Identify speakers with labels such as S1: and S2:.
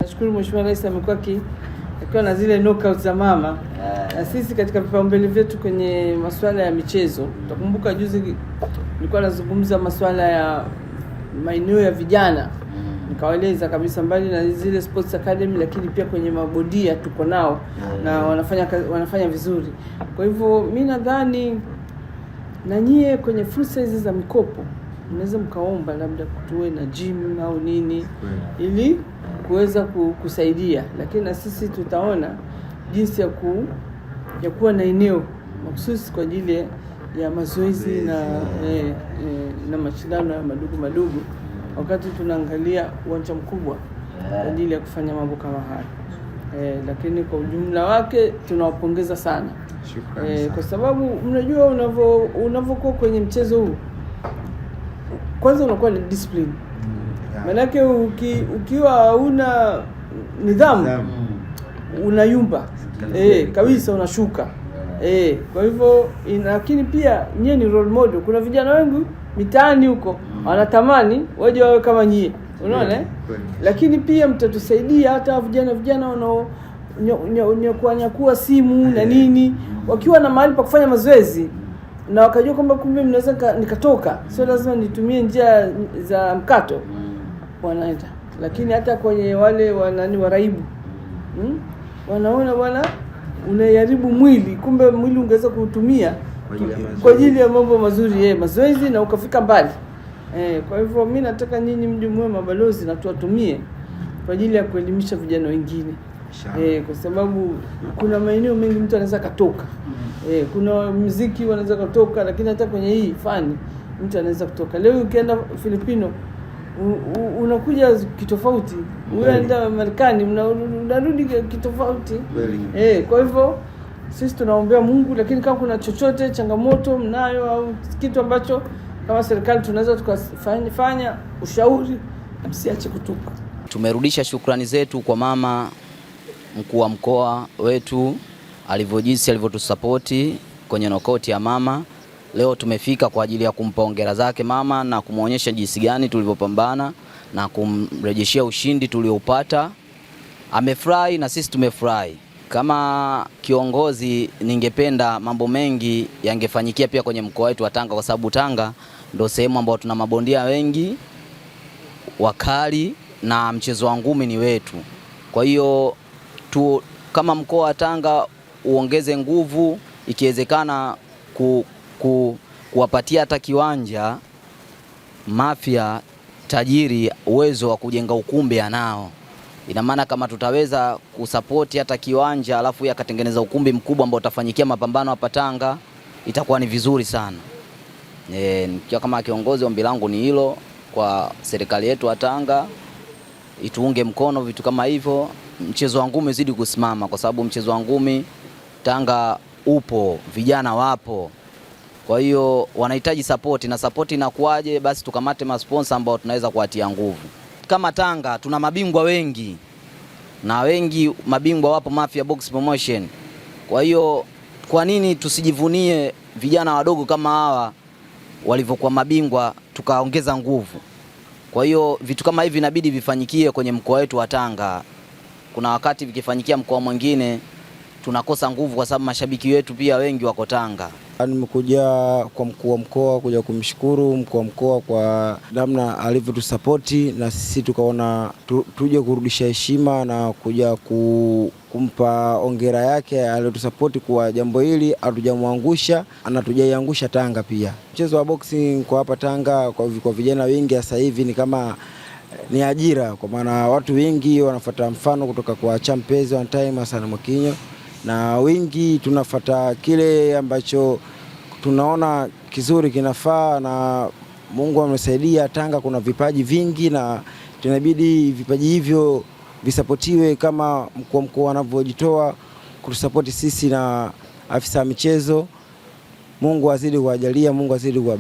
S1: tunashukuru Mheshimiwa Rais amekuwa akiwa na zile knockouts za mama. Na sisi katika vipaumbele vyetu kwenye masuala ya michezo, utakumbuka juzi nilikuwa nazungumza masuala ya maeneo ya vijana. Nikawaeleza kabisa mbali na zile sports academy, lakini pia kwenye mabondia tuko nao na wanafanya vizuri. Kwa hivyo mimi nadhani na nyie kwenye fursa hizi za mikopo mnaweza mkaomba labda tuwe na gym au nini ili kuweza kusaidia, lakini na sisi tutaona jinsi ya kuwa na eneo mahususi kwa ajili ya mazoezi na mashindano ya madogo wakati tunaangalia uwanja mkubwa kwa ajili ya kufanya mambo kama haya. Lakini kwa ujumla wake tunawapongeza sana. Shukrani. Kwa sababu mnajua unavyokuwa kwenye mchezo huu, kwanza unakuwa na discipline. Maanake ukiwa una nidhamu unayumba kabisa, unashuka. Kwa hivyo lakini pia nyie ni role model. Kuna vijana wengi mitaani huko wanatamani waje wawe kama nyie, unaona lakini pia mtatusaidia hata vijana wanaonyakua simu na nini, wakiwa na mahali pa kufanya mazoezi na wakajua kwamba kumbe mnaweza nikatoka, sio lazima nitumie njia za mkato, wanaenda. Lakini hata kwenye wale waraibu wanaona bwana unaharibu mwili, kumbe mwili ungeweza kuutumia kwa ajili ya mambo mazuri, mazoezi, na ukafika mbali. Kwa hivyo mimi nataka nyinyi mje mwe mabalozi na tuwatumie kwa ajili ya kuelimisha vijana wengine. Kwa sababu kuna maeneo mengi mtu anaweza katoka. Kuna muziki wanaweza kutoka, lakini hata kwenye hii fani mtu anaweza kutoka. Leo ukienda Filipino unakuja kitofauti, unaenda Marekani unarudi kitofauti. Kwa hivyo sisi tunaombea Mungu, lakini kama kuna chochote changamoto mnayo au kitu ambacho kama serikali tunaweza tukafanya ushauri, msiache kutupa.
S2: Tumerudisha shukrani zetu kwa mama mkuu wa mkoa wetu alivyotusapoti kwenye knockout ya mama. Leo tumefika kwa ajili ya kumpa hongera zake mama na kumuonyesha jinsi gani tulivyopambana na kumrejeshia ushindi tulioupata. Amefurahi na sisi tumefurahi. Kama kiongozi ningependa mambo mengi yangefanyikia pia kwenye mkoa wetu wa Tanga, kwa sababu Tanga ndio sehemu ambayo tuna mabondia wengi wakali na mchezo wa ngumi ni wetu. Kwa hiyo kama mkoa wa Tanga uongeze nguvu, ikiwezekana kuwapatia hata kiwanja Mafia tajiri uwezo wa kujenga ukumbi anao. Ina maana kama tutaweza kusapoti hata kiwanja alafu yakatengeneza ukumbi mkubwa ambao utafanyikia mapambano hapa Tanga, itakuwa ni vizuri sana. Nikiwa kama kiongozi, ombi langu ni hilo kwa serikali yetu wa Tanga, ituunge mkono vitu kama hivyo, mchezo wa ngumi zidi kusimama, kwa sababu mchezo wa ngumi Tanga upo, vijana wapo. Kwa hiyo wanahitaji support, na support inakuaje? Basi tukamate masponsor ambao tunaweza kuatia nguvu. Kama Tanga tuna mabingwa wengi, na wengi mabingwa wapo Mafia Box Promotion. Kwa hiyo kwa nini tusijivunie vijana wadogo kama hawa walivyokuwa mabingwa tukaongeza nguvu? Kwa hiyo vitu kama hivi inabidi vifanyikie kwenye mkoa wetu wa Tanga. Kuna wakati vikifanyikia mkoa mwingine tunakosa nguvu, kwa sababu mashabiki wetu pia wengi wako Tanga.
S3: Nimekuja kwa mkuu wa mkoa kuja kumshukuru mkuu wa mkoa kwa namna alivyotusapoti, na sisi tukaona tuje kurudisha heshima na kuja kumpa hongera yake aliyotusapoti kwa jambo hili. Hatujamwangusha, anatujaiangusha Tanga pia. Mchezo wa boxing kwa hapa Tanga kwa vijana wengi sasa hivi ni kama ni ajira, kwa maana watu wengi wanafuata mfano kutoka kwa Champezi one time Hassan Mwakinyo, na wengi tunafuata kile ambacho tunaona kizuri kinafaa, na Mungu amesaidia. Tanga kuna vipaji vingi na tunabidi vipaji hivyo visapotiwe kama mkuu wa mkoa anavyojitoa kutusapoti sisi na afisa michezo. Mungu azidi kuwajalia, Mungu azidi kuwabariki.